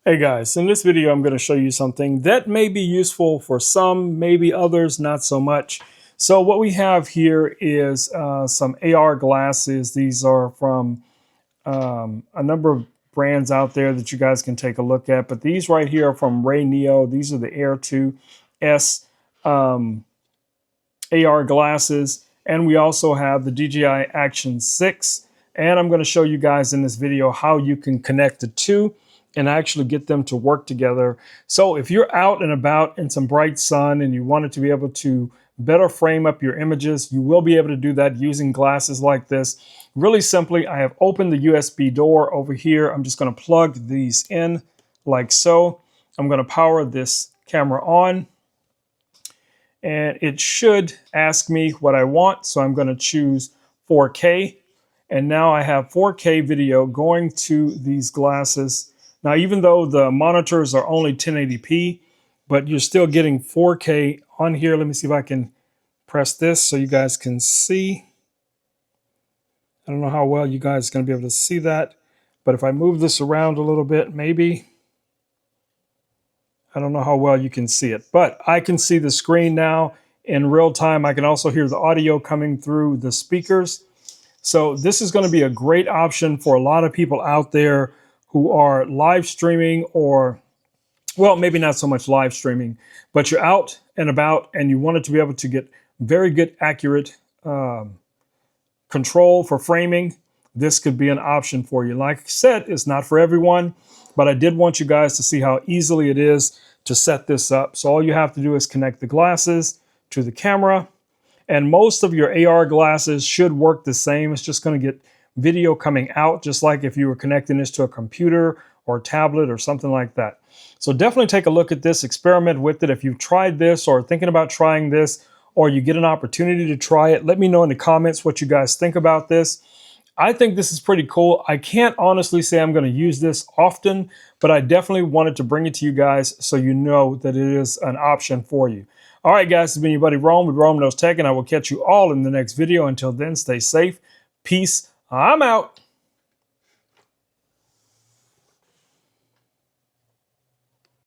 Hey guys, in this video I'm going to show you something that may be useful for some, maybe others not so much. So what we have here is some AR glasses. These are from a number of brands out there that you guys can take a look at, but these right here are from RayNeo. These are the Air 2S AR glasses, and we also have the DJI Action 6, and I'm going to show you guys in this video how you can connect the two and actually get them to work together. So if you're out and about in some bright sun and you wanted to be able to better frame up your images, you will be able to do that using glasses like this. Really simply, I have opened the USB door over here. I'm just going to plug these in like so. I'm going to power this camera on, and it should ask me what I want. So I'm going to choose 4K, and now I have 4K video going to these glasses. Now, even though the monitors are only 1080p, but you're still getting 4K on here. Let me see if I can press this so you guys can see. I don't know how well you guys are going to be able to see that, but if I move this around a little bit, maybe. I don't know how well you can see it, but I can see the screen now in real time. I can also hear the audio coming through the speakers. So this is going to be a great option for a lot of people out there who are live streaming, or, well, maybe not so much live streaming, but you're out and about and you wanted to be able to get very good, accurate control for framing. This could be an option for you. Like I said, it's not for everyone, but I did want you guys to see how easily it is to set this up. So all you have to do is connect the glasses to the camera, and most of your AR glasses should work the same. It's just going to get video coming out, just like if you were connecting this to a computer or a tablet or something like that. So definitely take a look at this, experiment with it. If you've tried this or thinking about trying this, or you get an opportunity to try it, let me know in the comments what you guys think about this. I think this is pretty cool. I can't honestly say I'm going to use this often, but I definitely wanted to bring it to you guys so you know that it is an option for you. All right, guys, it's been your buddy Rome with Rome Knows Tech, and I will catch you all in the next video. Until then, stay safe. Peace. I'm out.